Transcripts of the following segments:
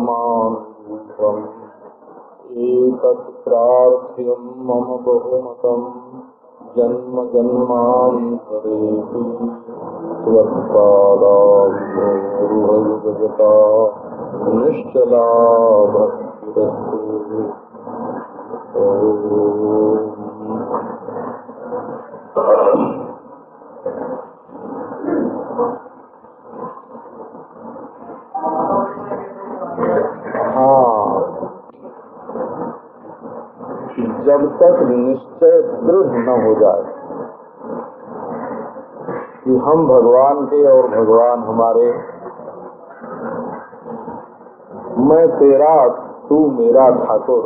पूर्वकर्मानुरूपम् एतत् प्रार्थ्यं मम बहुमतं जन्म जन्मान्तरेऽपि त्वत्पादाम्भोरुहयुगगता निश्चला भक्तिरस्तु। जब तक निश्चय दृढ़ न हो जाए कि हम भगवान के और भगवान हमारे, मैं तेरा तू मेरा ठाकुर,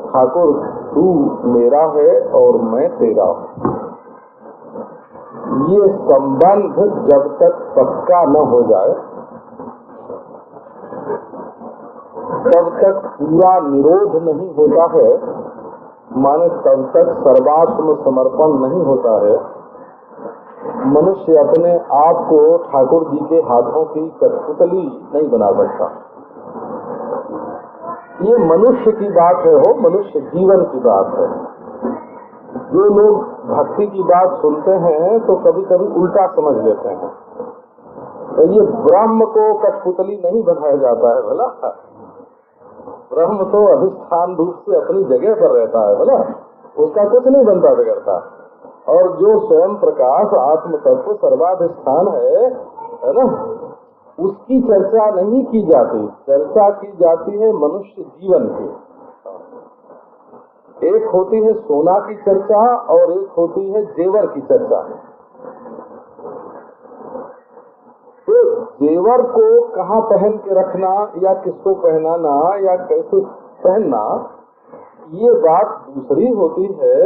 ठाकुर तू मेरा है और मैं तेरा, ये संबंध जब तक पक्का न हो जाए तब तक पूरा निरोध नहीं होता है, माने तब तक सर्वात्म समर्पण नहीं होता है। मनुष्य अपने आप को ठाकुर जी के हाथों की कठपुतली नहीं बना सकता। ये मनुष्य की बात है, हो मनुष्य जीवन की बात है। जो लोग भक्ति की बात सुनते हैं तो कभी कभी उल्टा समझ लेते हैं, तो ये ब्रह्म को कठपुतली नहीं बनाया जाता है भला। ब्रह्म तो अधिष्ठान रूप से अपनी जगह पर रहता है भला, उसका कुछ नहीं बनता बिगड़ता। और जो स्वयं प्रकाश आत्म तत्व सर्वाधिष्ठान है ना, उसकी चर्चा नहीं की जाती, चर्चा की जाती है मनुष्य जीवन की। एक होती है सोना की चर्चा और एक होती है जेवर की चर्चा। तो जेवर को कहाँ पहन के रखना या किसको पहनाना या कैसे पहनना, ये बात दूसरी होती है,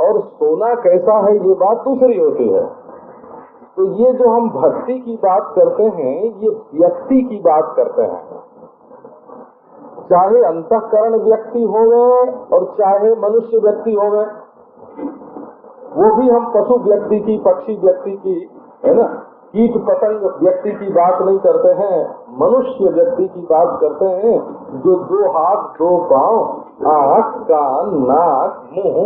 और सोना कैसा है ये बात दूसरी होती है। तो ये जो हम भक्ति की बात करते हैं, ये व्यक्ति की बात करते हैं, चाहे अंतःकरण व्यक्ति होवे और चाहे मनुष्य व्यक्ति होवे। वो भी हम पशु व्यक्ति की, पक्षी व्यक्ति की, है ना, कीट पतंग व्यक्ति की बात नहीं करते हैं, मनुष्य व्यक्ति की बात करते हैं, जो दो हाथ दो पांव, आँख कान नाक मुंह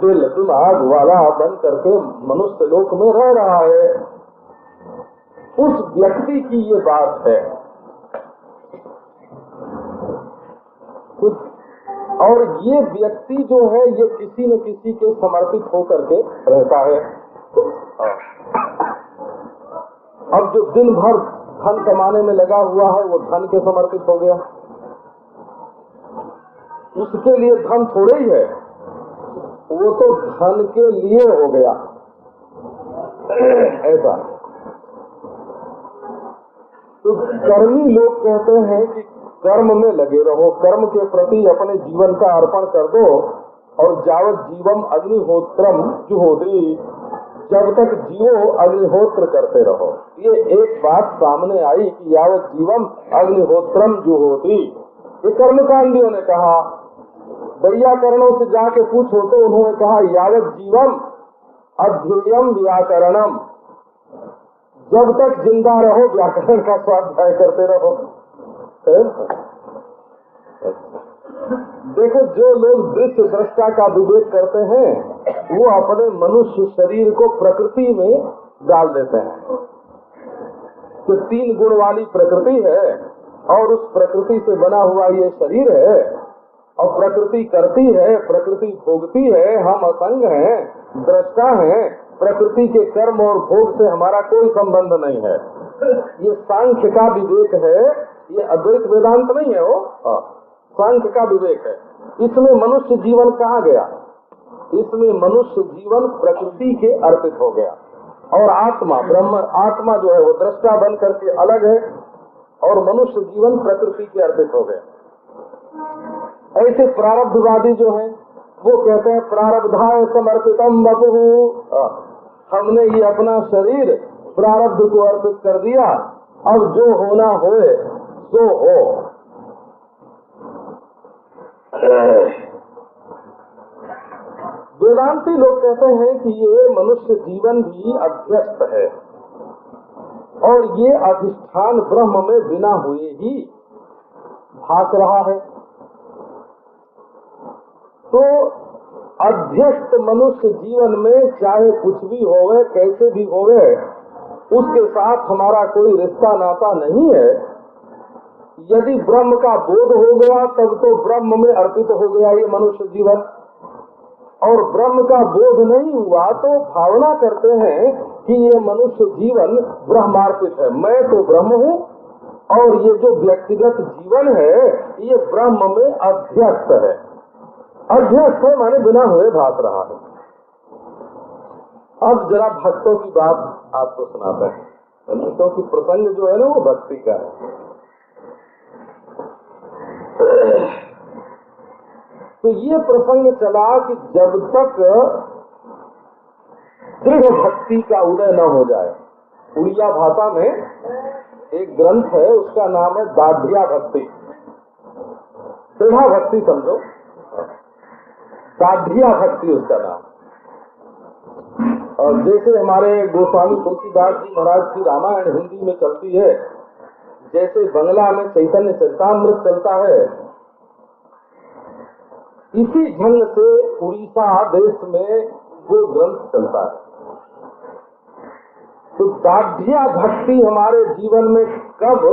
दिल दिमाग वाला बन करके मनुष्य लोक में रह रहा है, उस व्यक्ति की ये बात है। और ये व्यक्ति जो है ये किसी न किसी के समर्पित होकर के रहता है। अब जो दिन भर धन कमाने में लगा हुआ है वो धन के समर्पित हो गया, उसके लिए धन थोड़े ही है, वो तो धन के लिए हो गया ऐसा। तो कर्मी लोग कहते हैं कि कर्म में लगे रहो, कर्म के प्रति अपने जीवन का अर्पण कर दो, और जावत जीवम अग्निहोत्रम जुहोति, जब तक जियो अग्निहोत्र करते रहो। ये एक बात सामने आई कि यावत जीवम अग्निहोत्रम जुहोति, ये कर्मकांडियों ने कहा। वैयाकरणों से जाके पूछो तो उन्होंने कहा यावत जीवम अध्ययम व्याकरणम, जब तक जिंदा रहो व्याकरण का स्वाध्याय करते रहो। देखो, जो लोग दृश्य दृष्टा का विवेक करते हैं वो अपने मनुष्य शरीर को प्रकृति में डाल देते हैं कि 3 गुण वाली प्रकृति है और उस प्रकृति से बना हुआ ये शरीर है, और प्रकृति करती है, प्रकृति भोगती है, हम असंग हैं, दृष्टा हैं, प्रकृति के कर्म और भोग से हमारा कोई संबंध नहीं है। ये सांख्य का विवेक है, ये अद्वैत वेदांत नहीं है। वो सांख्य का विवेक है। इसमें मनुष्य जीवन कहाँ गया? इसमें मनुष्य जीवन प्रकृति के अर्पित हो गया, और आत्मा ब्रह्म आत्मा जो है वो दृष्टा बन करके अलग है, और मनुष्य जीवन प्रकृति के अर्पित हो गया। ऐसे प्रारब्धवादी जो हैं वो कहते हैं प्रारब्धाय समर्पितम वपुः, हमने ये अपना शरीर प्रारब्ध को अर्पित कर दिया, अब जो होना होए सो हो। वेदांती लोग कहते हैं कि ये मनुष्य जीवन भी अध्यस्त है, और ये अधिष्ठान ब्रह्म में बिना हुए ही भास रहा है। तो अध्यस्त मनुष्य जीवन में चाहे कुछ भी होवे, कैसे भी होवे, उसके साथ हमारा कोई रिश्ता नाता नहीं है। यदि ब्रह्म का बोध हो गया तब तो ब्रह्म में अर्पित हो गया ये मनुष्य जीवन, और ब्रह्म का बोध नहीं हुआ तो भावना करते हैं कि ये मनुष्य जीवन ब्रह्मार्पित है, मैं तो ब्रह्म हूँ, और ये जो व्यक्तिगत जीवन है ये ब्रह्म में अध्यस्त है। अध्यस्त है माने बिना हुए भास रहा है। अब जरा भक्तों की बात आपको सुनाते हैं, क्योंकि प्रसंग जो है ना वो भक्ति का है। तो ये प्रसंग चला कि जब तक दृढ़ भक्ति का उदय न हो जाए, उड़िया भाषा में एक ग्रंथ है उसका नाम है दाढ़िया भक्ति। दृढ़ भक्ति समझो, दाढ़िया भक्ति उसका नाम। और जैसे हमारे गोस्वामी तुलसीदास जी महाराज की रामायण हिंदी में चलती है, जैसे बंगला में चैतन्य चरितामृत चलता है, इसी ढंग से उड़ीसा देश में वो ग्रंथ चलता है। तो दाढ़िया भक्ति हमारे जीवन में कब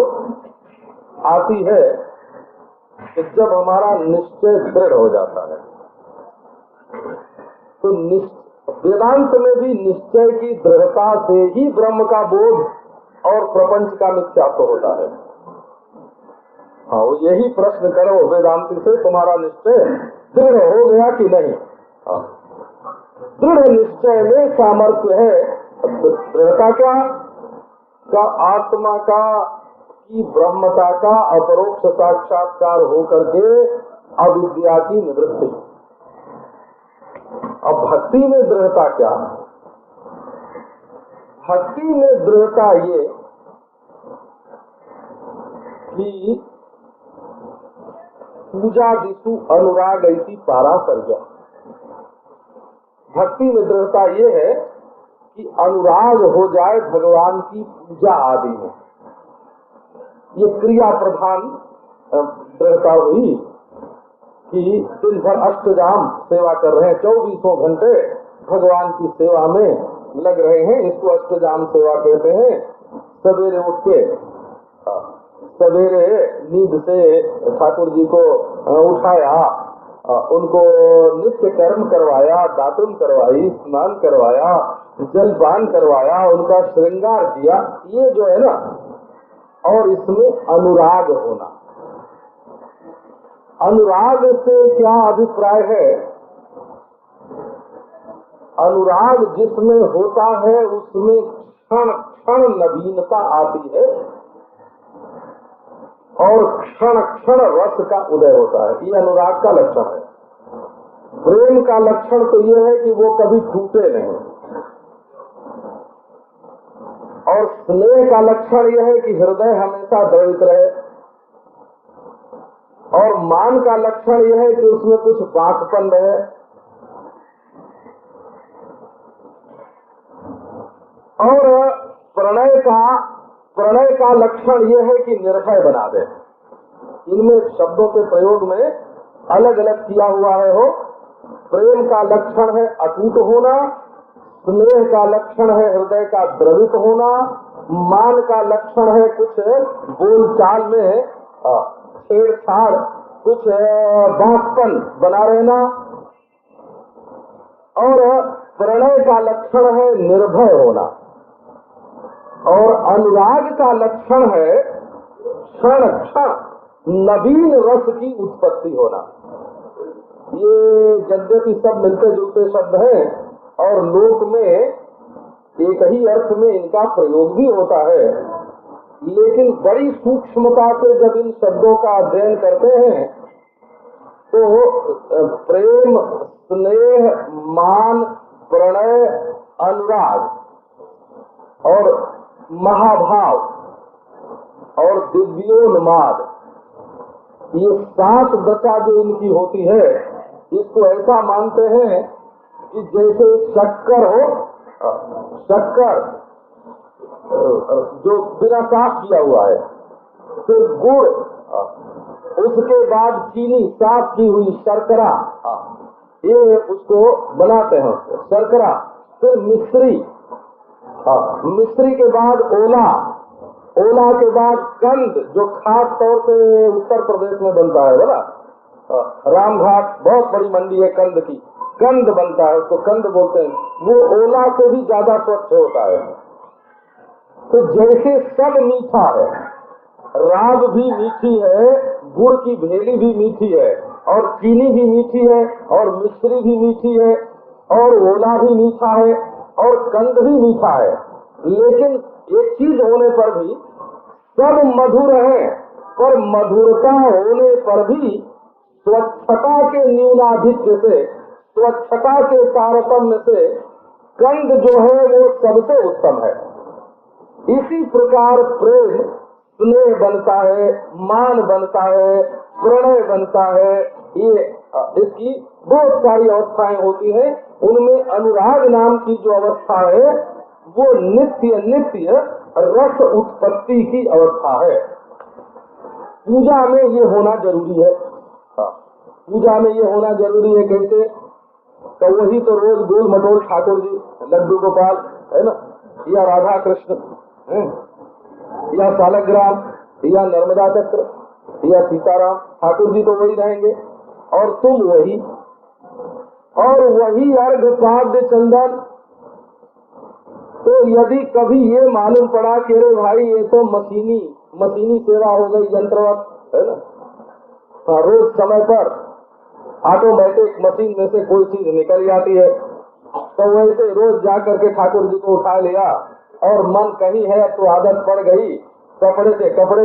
आती है कि जब हमारा निश्चय दृढ़ हो जाता है। तो वेदांत में भी निश्चय की दृढ़ता से ही ब्रह्म का बोध और प्रपंच का मिथ्यात्व होता है। हाँ, यही प्रश्न करो वेदांती से, तुम्हारा निश्चय दृढ़ हो गया कि नहीं? दृढ़ निश्चय में सामर्थ्य है। दृढ़ता क्या? का आत्मा का की ब्रह्मता का अपरोक्ष साक्षात्कार होकर के अविद्या की निवृत्ति। अब भक्ति में दृढ़ता क्या? भक्ति में दृढ़ता ये कि पूजा दिशु अनुराग ऐसी पारा सर्जा। भक्ति में दृढ़ता ये है कि अनुराग हो जाए भगवान की पूजा आदि में। ये क्रिया प्रधान दृढ़ता हुई कि दिन भर अष्टजाम सेवा कर रहे हैं, 24 घंटे भगवान की सेवा में लग रहे हैं, इसको अष्टजाम सेवा कहते हैं। सवेरे उठ के सवेरे नींद से ठाकुर जी को उठाया, उनको नित्य कर्म करवाया, दातुन करवाई, स्नान करवाया, जलपान करवाया, उनका श्रृंगार किया, ये जो है ना, और इसमें अनुराग होना। अनुराग से क्या अभिप्राय है? अनुराग जिसमें होता है उसमें क्षण क्षण नवीनता आती है, और क्षण क्षण रस का उदय होता है। ये अनुराग का लक्षण है। प्रेम का लक्षण तो ये है कि वो कभी टूटे नहीं, और स्नेह का लक्षण यह है कि हृदय हमेशा द्रवित रहे, और मान का लक्षण यह है कि उसमें कुछ बांकपन रहे, और प्रणय का लक्षण यह है कि निर्भय बना दे। इनमें शब्दों के प्रयोग में अलग अलग किया हुआ है। हो प्रेम का लक्षण है अटूट होना, स्नेह का लक्षण है हृदय का द्रवित होना, मान का लक्षण है कुछ बोलचाल में छेड़छाड़, कुछ बांकपन बना रहना, और प्रणय का लक्षण है निर्भय होना और अनुराग का लक्षण है क्षण क्षण नवीन रस की उत्पत्ति होना। ये यद्यपि सब मिलते जुलते शब्द हैं और लोक में एक ही अर्थ में इनका प्रयोग भी होता है, लेकिन बड़ी सूक्ष्मता से जब इन शब्दों का अध्ययन करते हैं तो प्रेम, स्नेह, मान, प्रणय, अनुराग और महाभाव और दिव्योन्माद, ये 7 दशा जो इनकी होती है, इसको ऐसा मानते हैं कि जैसे शक्कर हो, शक्कर जो बिना साफ किया हुआ है, फिर गुड़, उसके बाद चीनी साफ की हुई शर्करा, ये उसको बनाते हैं शर्करा, फिर मिश्री, मिश्री के बाद ओला, ओला के बाद कंद जो खास तौर से उत्तर प्रदेश में बनता है बोला, रामघाट बहुत बड़ी मंडी है कंद की, कंद बनता है, उसको कंद बोलते हैं, वो ओला से भी ज्यादा स्वच्छ होता है। तो जैसे सब मीठा है, राब भी मीठी है, गुड़ की भेली भी मीठी है, और चीनी भी मीठी है, और मिश्री भी मीठी है, और ओला भी मीठा है, और कंद भी मीठा है, लेकिन एक चीज होने पर भी सब मधुर है, पर मधुरता होने पर भी स्वच्छता के न्यूनाधिक्य से, स्वच्छता के तारतम्य से कंद जो है वो सबसे उत्तम है। इसी प्रकार प्रेम, स्नेह बनता है, मान बनता है, प्रणय बनता है, ये इसकी बहुत सारी अवस्थाएं होती हैं। उनमें अनुराग नाम की जो अवस्था है वो नित्य नित्य रस उत्पत्ति की अवस्था है। पूजा में ये होना जरूरी है, पूजा में ये होना जरूरी है। कैसे? तो वही तो रोज गोल मटोल ठाकुर जी, लड्डू गोपाल है ना, या राधा कृष्ण है, या सालग्राम, या नर्मदा चक्र, या सीताराम, ठाकुर जी तो वही रहेंगे और तुम वही, और वही अर्घ पाद्य चंदन। तो यदि कभी ये मालूम पड़ा कि अरे भाई ये तो मशीनी सेवा हो गई, यंत्रवत है ना, रोज समय पर ऑटोमेटिक मशीन में से कोई चीज निकल जाती है, तो वैसे रोज जा करके ठाकुर जी को उठा लिया और मन कहीं है तो आदत पड़ गई, कपड़े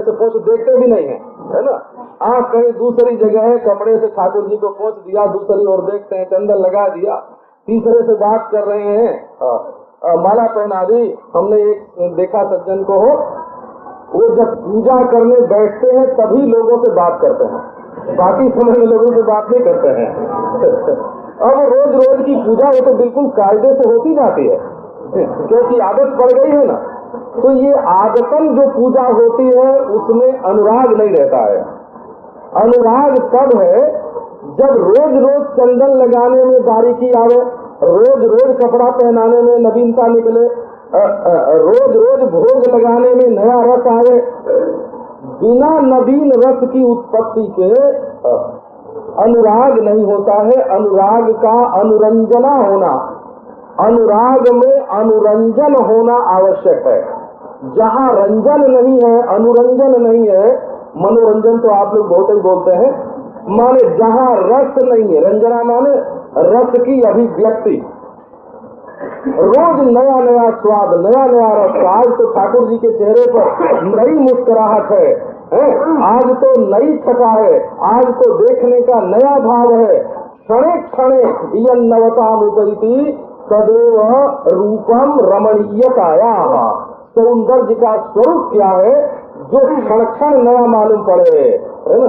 से पोंछ देखते भी नहीं है ना, आँख कहीं दूसरी जगह है, कपड़े से ठाकुर जी को पोंछ दिया, दूसरी ओर देखते हैं, चंदन लगा दिया, तीसरे से बात कर रहे हैं, माला पहना दी। हमने एक देखा सज्जन को हो, वो जब पूजा करने बैठते हैं तभी लोगों से बात करते हैं, बाकी समय में लोगों से बात नहीं करते हैं। अब रोज रोज की पूजा वो तो बिल्कुल कायदे से होती जाती है, क्योंकि आदत पड़ गई है ना। तो ये आदतन जो पूजा होती है उसमें अनुराग नहीं रहता है। अनुराग तब है जब रोज रोज चंदन लगाने में बारीकी आवे, रोज रोज कपड़ा पहनाने में नवीनता निकले, रोज रोज भोग लगाने में नया रस आवे। बिना नवीन रस की उत्पत्ति के अनुराग नहीं होता है। अनुराग का अनुरंजना होना, अनुराग में अनुरंजन होना आवश्यक है। जहाँ रंजन नहीं है, अनुरंजन नहीं है, मनोरंजन तो आप लोग बहुत ही बोलते हैं, माने जहाँ रस नहीं है, रंजना माने रस की अभिव्यक्ति, रोज नया नया स्वाद, नया नया रस। आज तो ठाकुर जी के चेहरे पर नई मुस्कुराहट है, आज तो नई छटा है, आज तो देखने का नया भाव है। क्षणे क्षणे यन्नवतामुपैति तदेव रूपम रमणीयताया। सौंदर्य का स्वरूप क्या है? जो क्षण क्षण नया मालूम पड़े, है ना।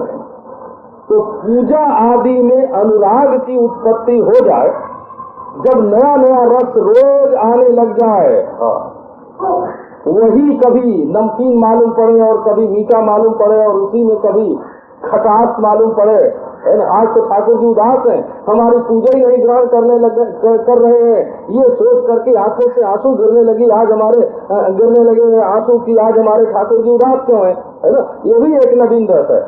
तो पूजा आदि में अनुराग की उत्पत्ति हो जाए, जब नया नया रस रोज आने लग जाए, वही कभी नमकीन मालूम पड़े और कभी मीठा मालूम पड़े और उसी में कभी खटास मालूम पड़े, है ना। आज तो ठाकुर जी उदास हैं, हमारी पूजा ही नहीं ग्रहण कर रहे हैं, ये सोच करके आंखों से आंसू गिरने लगे आंसू की आज हमारे ठाकुर जी उदास क्यों है ना। ये भी एक नवीन रस है।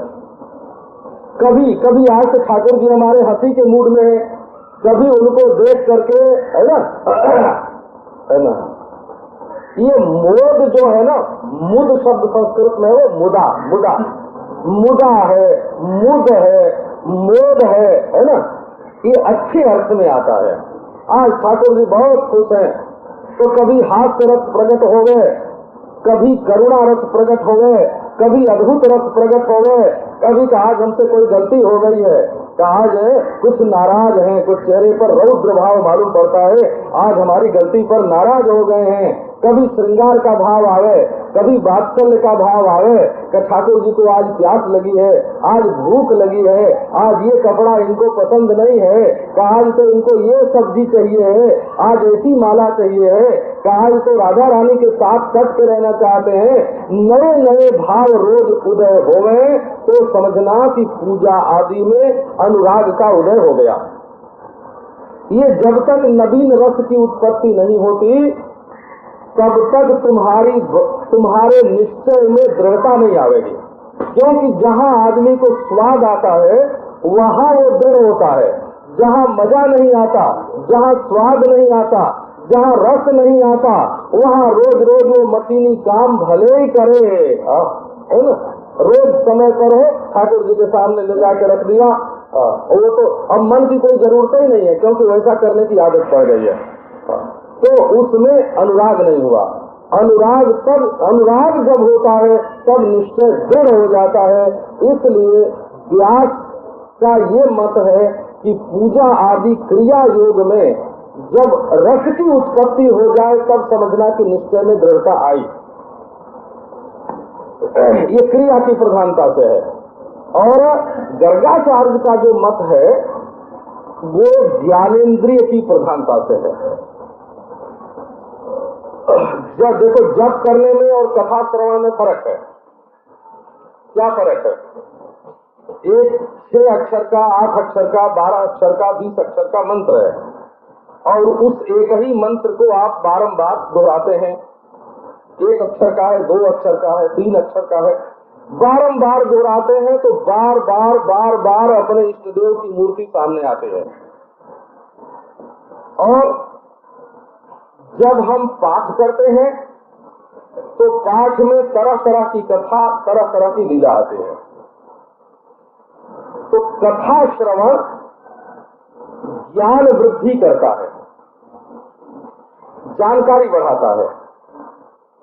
कभी कभी आज से ठाकुर जी हमारे हंसी के मूड में है, कभी उनको देख करके, है ना, है ना, ये मोद जो है ना, मुद शब्द संस्कृत में वो मुदा, मुदा, मुदा है, मुद है, मोद है ना, ये अच्छे अर्थ में आता है। आज ठाकुर जी बहुत खुश हैं, तो कभी हास्य रस प्रकट हो गए, कभी करुणा रस प्रकट हो गए, कभी अद्भुत रस प्रकट हो गए, कभी कहा आज हमसे कोई गलती हो गई है, कहा आज कुछ नाराज हैं, कुछ चेहरे पर रौद्र भाव मालूम पड़ता है, आज हमारी गलती पर नाराज हो गए हैं। कभी श्रृंगार का भाव आवे, कभी वात्सल्य का भाव आवे कि ठाकुर जी को आज प्यास लगी है, आज भूख लगी है, आज ये कपड़ा इनको पसंद नहीं है, आज तो इनको ये सब्जी चाहिए है, आज ऐसी माला चाहिए है, आज तो राधा रानी के साथ कट के रहना चाहते हैं। नए नए भाव रोज उदय हो गए तो समझना कि पूजा आदि में अनुराग का उदय हो गया। ये जब तक नवीन रस की उत्पत्ति नहीं होती तब तक तुम्हारे निश्चय में दृढ़ता नहीं आवेगी, क्योंकि जहाँ आदमी को स्वाद आता है वहाँ वो दृढ़ होता है। जहाँ मजा नहीं आता, जहाँ स्वाद नहीं आता, जहाँ रस नहीं आता, वहाँ रोज रोज वो मशीनी काम भले ही करे, है ना, रोज समय पर हो, ठाकुर जी के सामने ले जाके रख दिया, वो तो अब मन की कोई जरूरत ही नहीं है, क्योंकि वैसा करने की आदत पड़ गई है, तो उसमें अनुराग नहीं हुआ। अनुराग जब होता है तब निश्चय दृढ़ हो जाता है। इसलिए व्यास का ये मत है कि पूजा आदि क्रिया योग में जब रस की उत्पत्ति हो जाए तब समझना कि निश्चय में दृढ़ता आई। ये क्रिया की प्रधानता से है। और गर्गाचार्य का जो मत है वो ज्ञानेन्द्रिय की प्रधानता से है। जब देखो, जप करने में और कथा श्रवण में फर्क है। क्या फर्क है? एक 6 अक्षर का, 8 अक्षर का, 12 अक्षर का, 20 अक्षर का मंत्र है, और उस एक ही मंत्र को आप बारंबार दोहराते हैं। 1 अक्षर का है, 2 अक्षर का है, 3 अक्षर का है, बारंबार दोहराते हैं तो बार बार अपने इष्ट देव की मूर्ति सामने आती है। और जब हम पाठ करते हैं तो पाठ में तरह तरह की कथा, तरह तरह की लीला आती है। तो कथा श्रवण ज्ञान वृद्धि करता है, जानकारी बढ़ाता है।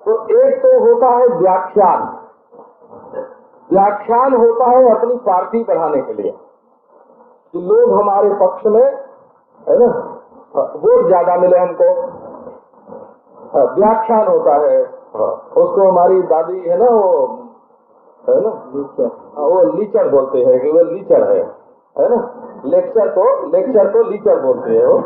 तो एक तो होता है व्याख्यान। व्याख्यान होता है अपनी पार्टी बढ़ाने के लिए कि लोग हमारे पक्ष में, है ना, वोट ज्यादा मिले हमको। व्याख्यान होता है, उसको हमारी दादी है ना, वो है ना, वो लीचर बोलते हैं कि वो लीचर है ना। लेक्चर तो लीचर बोलते हैं वो।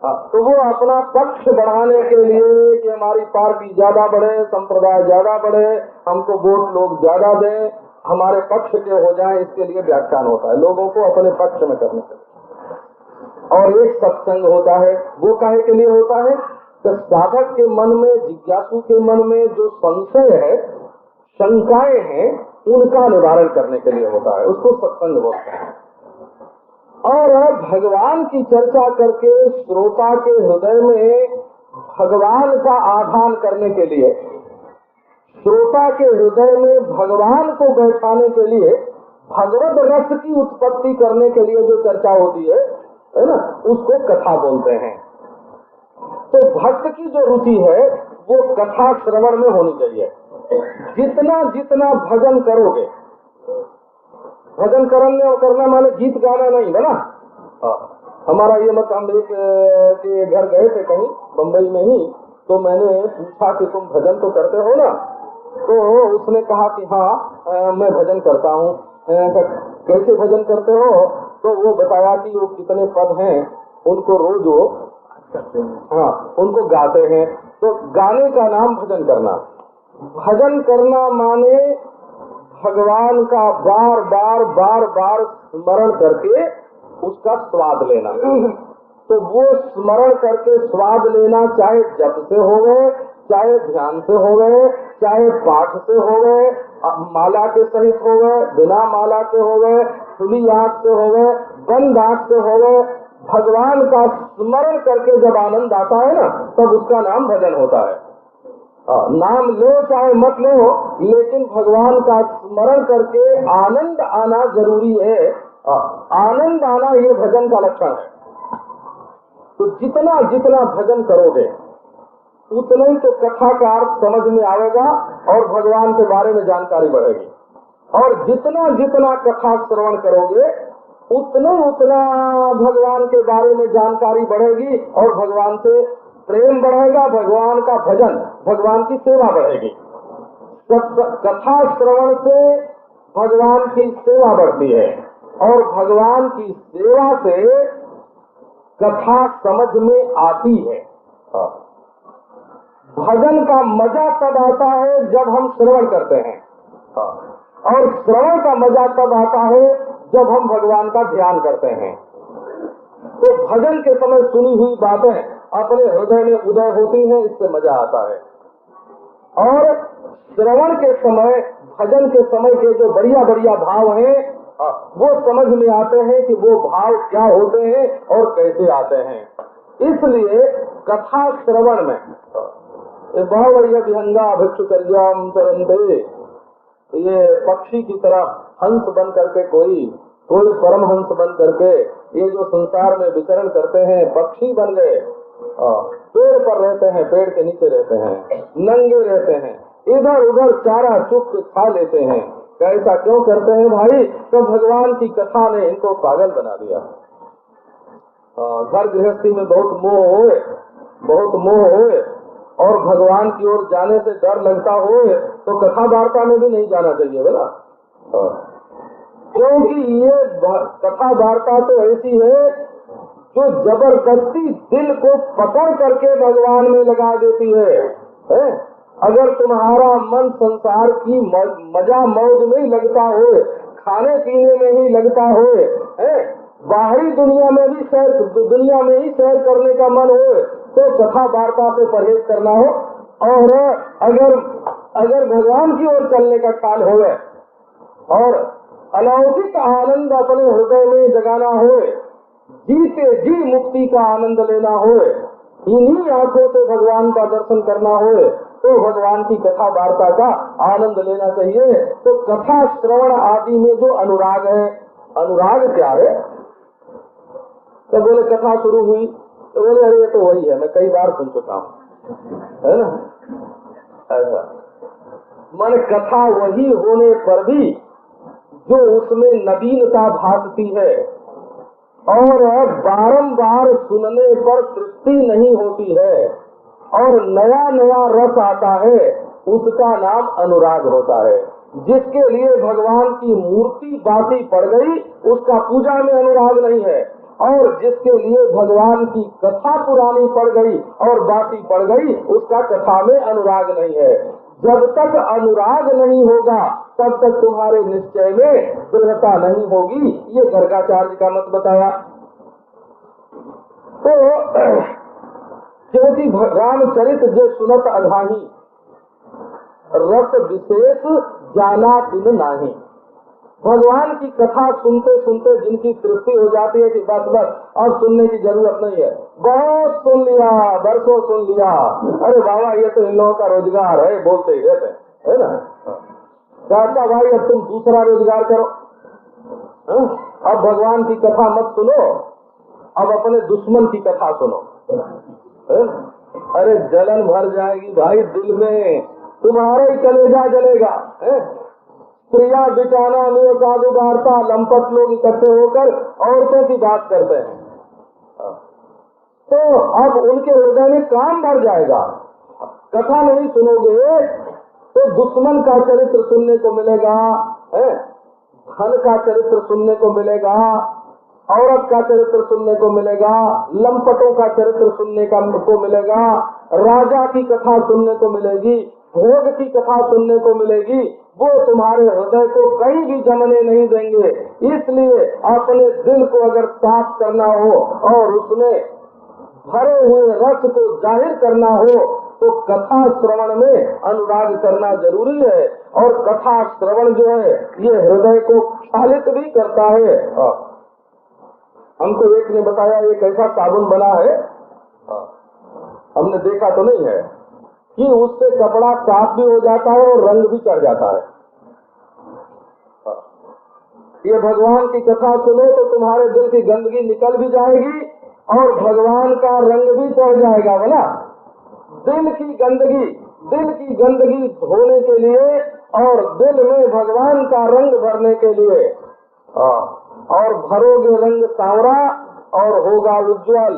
हाँ, तो वो अपना पक्ष बढ़ाने के लिए कि हमारी पार्टी ज्यादा बढ़े, संप्रदाय ज्यादा बढ़े, हमको वोट लोग ज्यादा दें, हमारे पक्ष के हो जाए, इसके लिए व्याख्यान होता है, लोगों को अपने पक्ष में करने के लिए। और एक सत्संग होता है, वो काहे के लिए होता है कि साधक के मन में, जिज्ञासु के मन में जो संशय है, शंकाएं हैं, उनका निवारण करने के लिए होता है, उसको सत्संग बोलते हैं। और भगवान की चर्चा करके श्रोता के हृदय में भगवान का आधान करने के लिए, श्रोता के हृदय में भगवान को बैठाने के लिए, भगवत रस की उत्पत्ति करने के लिए जो चर्चा होती है ना, उसको कथा बोलते हैं। तो भक्त की जो रुचि है वो कथा श्रवण में होनी चाहिए। जितना जितना भजन करोगे, भजन करना माने गीत गाना नहीं बना। हमारा ये मत, हम एक के घर गए थे कहीं बंबई में ही, तो मैंने पूछा कि तुम भजन तो करते हो ना? तो उसने कहा कि हाँ मैं भजन करता हूँ। कैसे भजन करते हो? तो वो बताया कि वो कितने पद हैं, उनको रोज वो, हाँ, उनको गाते हैं। तो गाने का नाम भजन करना। भजन करना माने भगवान का बार बार स्मरण करके उसका स्वाद लेना। तो वो स्मरण करके स्वाद लेना, चाहे जप से हो गए, चाहे ध्यान से हो गए, चाहे पाठ से हो गए, माला के सहित हो गए, बिना माला के हो गए, खुली आंख से हो गए, बंद आंख से हो गए, भगवान का स्मरण करके जब आनंद आता है ना, तब उसका नाम भजन होता है। नाम लो चाहे मत लो, लेकिन भगवान का स्मरण करके आनंद आना जरूरी है। आनंद आना ये भजन का लक्षण है। तो जितना जितना भजन करोगे उतना ही तो कथा का अर्थ समझ में आएगा और भगवान के बारे में जानकारी बढ़ेगी। और जितना जितना कथा श्रवण करोगे उतना उतना भगवान के बारे में जानकारी बढ़ेगी और भगवान से प्रेम बढ़ेगा, भगवान का भजन, भगवान की सेवा बढ़ेगी। कथा श्रवण से भगवान की सेवा बढ़ती है और भगवान की सेवा से कथा समझ में आती है। भजन का मजा तब आता है जब हम श्रवण करते हैं, और श्रवण का मजा तब आता है जब हम भगवान का ध्यान करते हैं। तो भजन के समय सुनी हुई बातें अपने हृदय में उदय होती हैं, इससे मजा आता है। और श्रवण के समय, भजन के समय के जो बढ़िया बढ़िया भाव हैं, वो समझ में आते हैं कि वो भाव क्या होते हैं और कैसे आते हैं। इसलिए कथा श्रवण में बहुवरीय विहंगा भिक्षुचर्याम चरन्ते, ये पक्षी की तरह हंस बन करके कोई परमहंस बन करके ये जो संसार में विचरण करते हैं, पक्षी बन गए, पेड़ पर रहते हैं, पेड़ के नीचे रहते हैं, नंगे रहते हैं, इधर उधर चारा चुप खा लेते हैं। कैसा क्यों करते हैं भाई? तो भगवान की कथा ने इनको पागल बना दिया। घर गृहस्थी में बहुत मोह होए और भगवान की ओर जाने से डर लगता हो तो कथा वार्ता में भी नहीं जाना चाहिए बोला। क्योंकि ये कथा वार्ता तो ऐसी है जो जबरदस्ती दिल को पकड़ करके भगवान में लगा देती है? अगर तुम्हारा मन संसार की मजा मौज में ही लगता हो, खाने पीने में ही लगता हो, बाहरी दुनिया में ही सैर करने का मन हो, तो कथा वार्ता से परहेज करना हो। और अगर भगवान की ओर चलने का ख्याल हो और अलौकिक आनंद अपने हृदय में जगाना हो, जीते जी मुक्ति का आनंद लेना हो, इन्हीं आंखों से भगवान का दर्शन करना हो, तो भगवान की कथा वार्ता का आनंद लेना चाहिए। तो कथा श्रवण आदि में जो अनुराग है, अनुराग क्या है? तो बोले कथा शुरू हुई तो बोले अरे ये तो वही है, मैं कई बार सुन चुका हूँ, है ना? ऐसा मन कथा वही होने पर भी जो उसमें नवीनता भासती है और बारंबार सुनने पर तृप्ति नहीं होती है और नया नया रस आता है, उसका नाम अनुराग होता है। जिसके लिए भगवान की मूर्ति बासी पड़ गई, उसका पूजा में अनुराग नहीं है, और जिसके लिए भगवान की कथा पुरानी पड़ गई और बासी पड़ गई, उसका कथा में अनुराग नहीं है। जब तक अनुराग नहीं होगा तब तक तुम्हारे निश्चय में दृढ़ता नहीं होगी। ये गर्गाचार्य का मत बताया। तो क्योंकि रामचरित जो सुनत अघाही, रस विशेष जाना तिन नाही। भगवान की कथा सुनते सुनते जिनकी तृप्ति हो जाती है कि बस अब सुनने की जरूरत नहीं है, बहुत सुन लिया, बरसों सुन लिया, अरे बाबा ये तो इन लोगों का रोजगार है, बोलते ही रहते हैं, है ना? कहता भाई अब तुम दूसरा रोजगार करो, अब भगवान की कथा मत सुनो, अब अपने दुश्मन की कथा सुनो, है ना? अरे जलन भर जाएगी भाई दिल में, तुम्हारा ही कलेजा जलेगा। प्रिया बिटाना में साधु वार्ता, लंपट लोग इकट्ठे होकर औरतों की बात करते हैं, तो अब उनके हृदय में काम भर जाएगा। कथा नहीं सुनोगे तो दुश्मन का चरित्र सुनने को मिलेगा, धन का चरित्र सुनने को मिलेगा, औरत का चरित्र सुनने को मिलेगा, लंपटों का चरित्र सुनने को मिलेगा, राजा की कथा सुनने को मिलेगी, भोग की कथा सुनने को मिलेगी। वो तुम्हारे हृदय को कहीं भी जमने नहीं देंगे। इसलिए अपने दिल को अगर साफ करना हो और उसमें भरे हुए रस को जाहिर करना हो तो कथा श्रवण में अनुराग करना जरूरी है। और कथा श्रवण जो है ये हृदय को क्षालित भी करता है। हमको एक ने बताया एक ऐसा साबुन बना है, हमने देखा तो नहीं है, कि उससे कपड़ा साफ भी हो जाता है और रंग भी चढ़ जाता है। ये भगवान की कथा सुनो तो तुम्हारे दिल की गंदगी निकल भी जाएगी और भगवान का रंग भी चढ़ जाएगा। बोला दिल की गंदगी धोने के लिए और दिल में भगवान का रंग भरने के लिए, और भरोगे रंग सांवरा और होगा उज्ज्वल।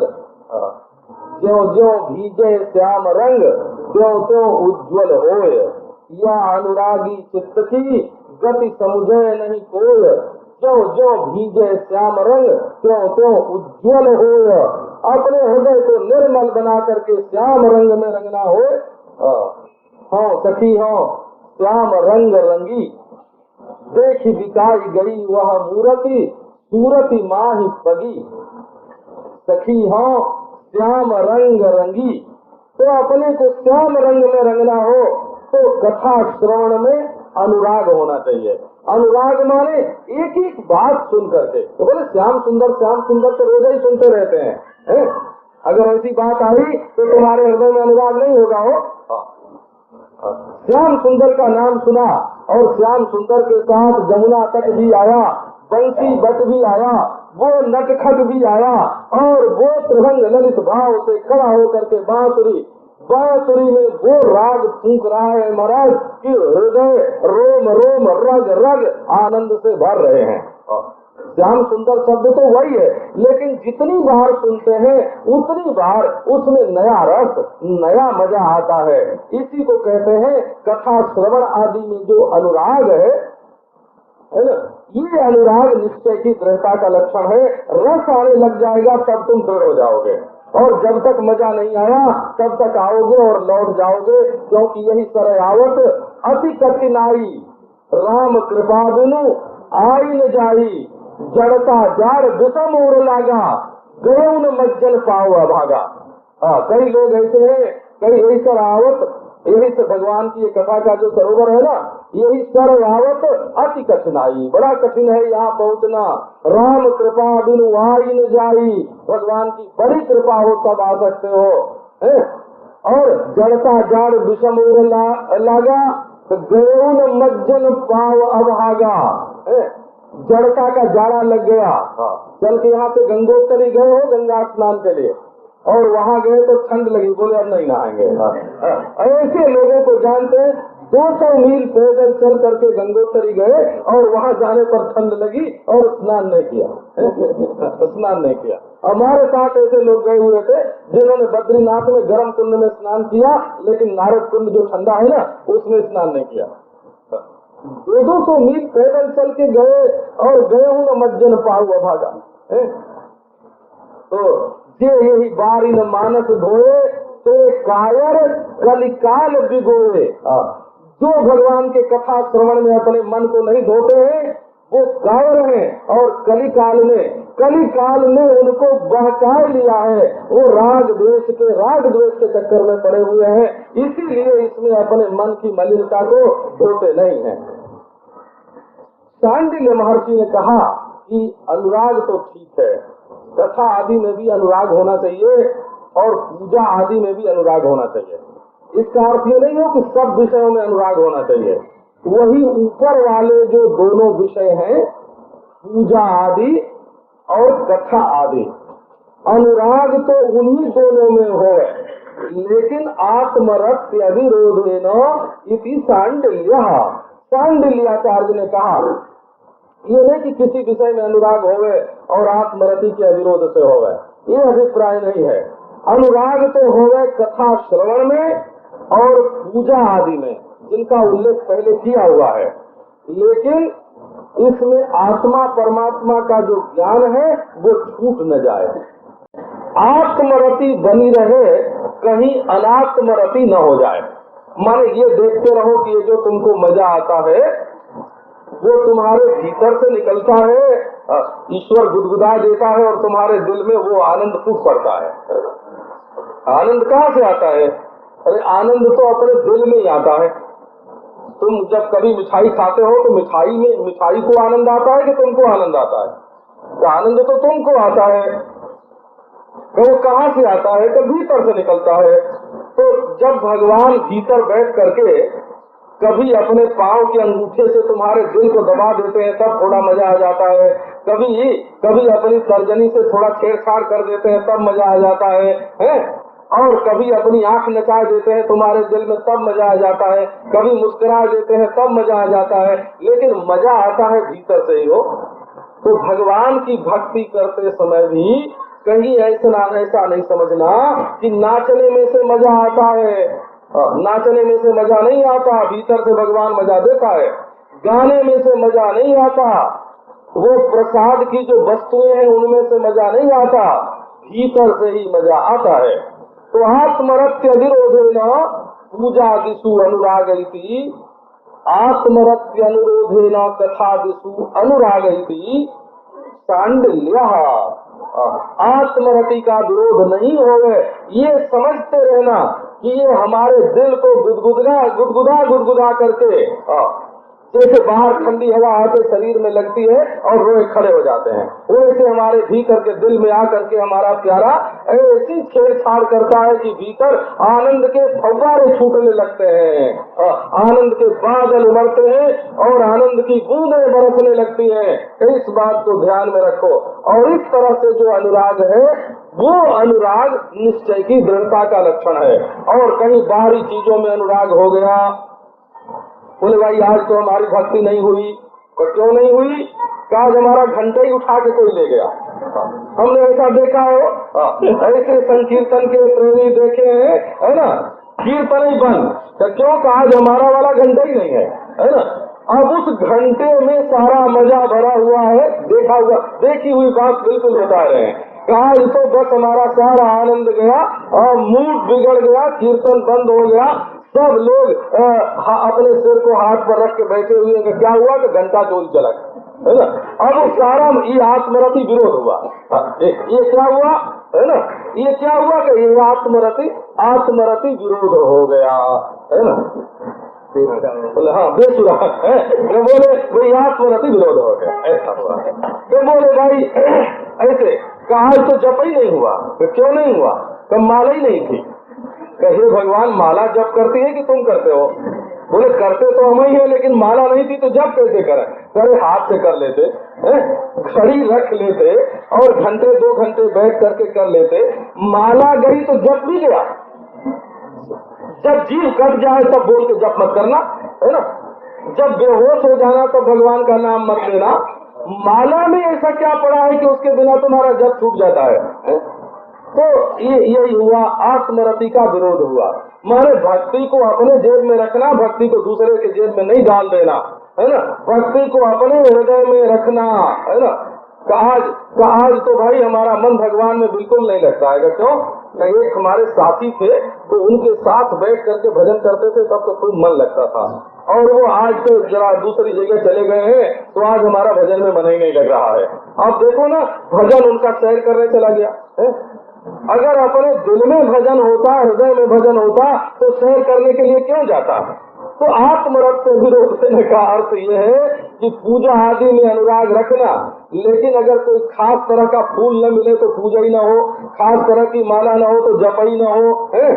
ज्यों ज्यों भीजे श्याम रंग त्यों त्यों उज्ज्वल होय, या अनुरागी चित्त की गति समुझे नहीं कोय। ज्यों ज्यों भीजे श्याम रंग त्यों त्यों उज्ज्वल होय। अपने हृदय को निर्मल बना करके श्याम रंग में रंगना हो। हाँ सखी हाँ श्याम रंग रंगी, देखी बिकाई गई वह मूर्ति सूरति माही पगी। सखी हाँ श्याम रंग रंगी, तो अपने को श्याम रंग में रंगना हो तो कथा श्रवण में अनुराग होना चाहिए। अनुराग माने एक एक बात सुन करके, तो बोले श्याम सुंदर तो रोज ही सुनते रहते हैं, अगर ऐसी बात आई तो तुम्हारे हृदय में अनुराग नहीं होगा। हो श्याम सुंदर का नाम सुना और श्याम सुंदर के साथ जमुना तट भी आया, बंसी बट भी आया, वो नटखट भी आया और वो त्रिभंग ललित भाव से खड़ा होकर के बांसुरी में वो राग फूंक रहा है महाराज कि हृदय रोम रोम रग रग आनंद से भर रहे हैं। श्याम सुंदर शब्द तो वही है, लेकिन जितनी बार सुनते हैं उतनी बार उसमें नया रस नया मजा आता है। इसी को कहते हैं कथा श्रवण आदि में जो अनुराग है ना, ये अनुराग निश्चय की दृढ़ता का लक्षण है। रस आने लग जाएगा तब तुम दृढ़ हो जाओगे, और जब तक मजा नहीं आया तब तक आओगे और लौट जाओगे, क्योंकि यही सरयावत अति कठिनाई राम कृपा बिनु आई न जाई। जड़ता जाड़ विषम उड़ लागा गयो न मज्जन पाओ अभागा। कई लोग ऐसे हैं, कई यही सरावत, यही से भगवान की ये कथा का जो सरोवर है ना, यही सरयावत अति कठिनाई, बड़ा कठिन है यहाँ पहुँचना। राम कृपा बिनु आई न जाई, भगवान की बड़ी कृपा हो तब आ सकते हो। और जड़ता जाड़ विषम उड़ लागा गयो न मज्जन पाओ अभागा। जड़ता का जाड़ा लग गया, चल के यहाँ से गंगोत्री गए हो गंगा स्नान के लिए, और वहाँ गए तो ठंड लगी, बोले अब नहीं नहाएंगे। ऐसे लोगों को जानते हैं, 200 मील पैदल चल करके गंगोत्री गए और वहाँ जाने पर ठंड लगी और स्नान नहीं किया। हमारे साथ ऐसे लोग गए हुए थे जिन्होंने बद्रीनाथ में गर्म कुंड में स्नान किया, लेकिन नारद कुंड जो ठंडा है ना उसमें स्नान नहीं किया। 200 मील पैदल चल के गए और गए हूँ न मज्जन पाऊ अभागा। तो जे यही बारी न मानस धोए तो कायर कलिकाल बिगोए। जो भगवान के कथा श्रवण में अपने मन को नहीं धोते हैं वो कायर हैं, और कलिकाल ने उनको बहका लिया है। वो राग द्वेष के चक्कर में पड़े हुए हैं, इसीलिए इसमें अपने मन की मलिनता को धोते नहीं हैं। सांडिल्य महर्षि ने कहा कि अनुराग तो ठीक है, कथा आदि में भी अनुराग होना चाहिए और पूजा आदि में भी अनुराग होना चाहिए। इसका अर्थ ये नहीं हो कि सब विषयों में अनुराग होना चाहिए। वही ऊपर वाले जो दोनों विषय हैं, पूजा आदि और कथा आदि, अनुराग तो उन्हीं दोनों में हो, लेकिन आत्मरस्य अविरोधेन इति सांडिल्याचार्य ने कहा, ये नहीं कि किसी विषय में अनुराग होवे और आत्मरति के अविरोध से होवे, ये अभिप्राय नहीं है। अनुराग तो होवे कथा श्रवण में और पूजा आदि में, जिनका उल्लेख पहले किया हुआ है, लेकिन इसमें आत्मा परमात्मा का जो ज्ञान है वो छूट न जाए, आत्मरति बनी रहे, कहीं अनात्मरति न हो जाए। माने ये देखते रहो कि ये जो तुमको मजा आता है वो तुम्हारे भीतर से निकलता है, ईश्वर गुदगुदा देता है और तुम्हारे दिल में वो आनंद फूट पड़ता है। आनंद कहाँ से आता है? अरे आनंद तो अपने दिल में ही आता है। तुम जब कभी मिठाई खाते हो तो मिठाई को आनंद आता है कि तुमको आनंद आता है? तो आनंद तो तुमको आता है, वो कहाँ से आता है? तो भीतर से निकलता है। तो जब भगवान भीतर बैठ करके कभी अपने पांव के अंगूठे से तुम्हारे दिल को दबा देते हैं तब थोड़ा मजा आ जाता है, कभी अपनी तर्जनी से थोड़ा छेड़छाड़ कर देते हैं तब मजा आ जाता है? और कभी अपनी आंख नचा देते हैं तुम्हारे दिल में तब मजा आ जाता है, कभी मुस्कुरा देते हैं तब मजा आ जाता है, लेकिन मजा आता है भीतर से ही हो। तो भगवान की भक्ति करते समय भी कहीं ऐसा नहीं समझना कि नाचने में से मजा आता है। नाचने में से मजा नहीं आता, भीतर से भगवान मजा देता है। गाने में से मजा नहीं आता, वो प्रसाद की जो वस्तुएं हैं उनमें से मजा नहीं आता, भीतर से ही मजा आता है। तो आत्मरत्यधिरोधेन पूजा दिशु अनुरागैति, आत्मरत्यनुरोधेन कथा दिशु अनुरागैति सांडिल्यः। आत्मरति का विरोध नहीं होवे, ये समझते रहना कि ये हमारे दिल को गुदगुदा करके जैसे बाहर ठंडी हवा आके शरीर में लगती है और रोए खड़े हो जाते हैं, वैसे हमारे भीतर के दिल में आकर के हमारा प्यारा ऐसी छेड़छाड़ करता है कि भीतर आनंद के फव्वारे छूटने लगते हैं, आनंद के बादल उमड़ते हैं और आनंद की बूंदें बरसने लगती हैं। इस बात को ध्यान में रखो। और इस तरह से जो अनुराग है वो अनुराग निश्चय की दृढ़ता का लक्षण है। और कहीं बाहरी चीजों में अनुराग हो गया, बोले भाई आज तो हमारी भक्ति नहीं हुई, तो क्यों नहीं हुई? आज हमारा घंटे ही उठा के कोई ले गया। हमने ऐसा देखा हो, ऐसे संकीर्तन के प्रेमी देखे हैं, है ना, कीर्तन ही बंद, तो क्यों? आज हमारा वाला घंटा ही नहीं है ना। अब उस घंटे में सारा मजा भरा हुआ है, देखी हुई बात बिल्कुल बता रहे हैं। आज तो बस हमारा सारा आनंद गया और मूड बिगड़ गया, कीर्तन बंद हो गया, सब लोग अपने सिर को हाथ पर रख के बैठे हुए हैं। क्या हुआ कि घंटा चोरी चला गया, है ना। अब सारा ये आत्मरति विरोध हुआ। ये क्या हुआ, है ना, ये क्या हुआ कि ये आत्मरति विरोध हो गया, है ना। बोले हाँ बेसुरा है, बोले भाई आत्मरति विरोध हो गया, ऐसा हुआ है। तो बोले भाई ऐसे कहा तो जप ही नहीं हुआ, तो क्यों नहीं हुआ? तो माला ही नहीं थी। कहे भगवान माला जप करती है कि तुम करते हो? बोले करते तो हम ही है, लेकिन माला नहीं थी तो जप कैसे करें? करे हाथ से कर लेते, घड़ी रख लेते और घंटे 2 घंटे बैठ करके कर लेते। माला गई तो जप भी गया। जब जीव कट जाए तब बोल के जप मत करना, है ना। जब बेहोश हो जाना तब भगवान का नाम मत लेना। माला में ऐसा क्या पड़ा है कि उसके बिना तुम्हारा जप छूट जाता है? तो यही हुआ, आत्मरति का विरोध हुआ। माने भक्ति को अपने जेब में रखना, भक्ति को दूसरे के जेब में नहीं डाल देना, है ना। भक्ति को अपने हृदय में रखना, है ना। आज तो भाई हमारा मन भगवान में बिल्कुल नहीं लगता है। क्यों? एक हमारे साथी थे तो उनके साथ बैठ करके भजन करते थे, तब तो खूब मन लगता था। और वो आज तो जरा दूसरी जगह चले गए हैं तो आज हमारा भजन में मन ही नहीं लग रहा है। आप देखो ना, भजन उनका सैर करने चला गया है। अगर अपने दिल में भजन होता, हृदय में भजन होता तो सैर करने के लिए क्यों जाता? तो आत्मरत विरोध देने का अर्थ यह है कि पूजा आदि में अनुराग रखना, लेकिन अगर कोई खास तरह का फूल न मिले तो पूजा ही न हो, खास तरह की माला न हो तो जप ही न हो, है?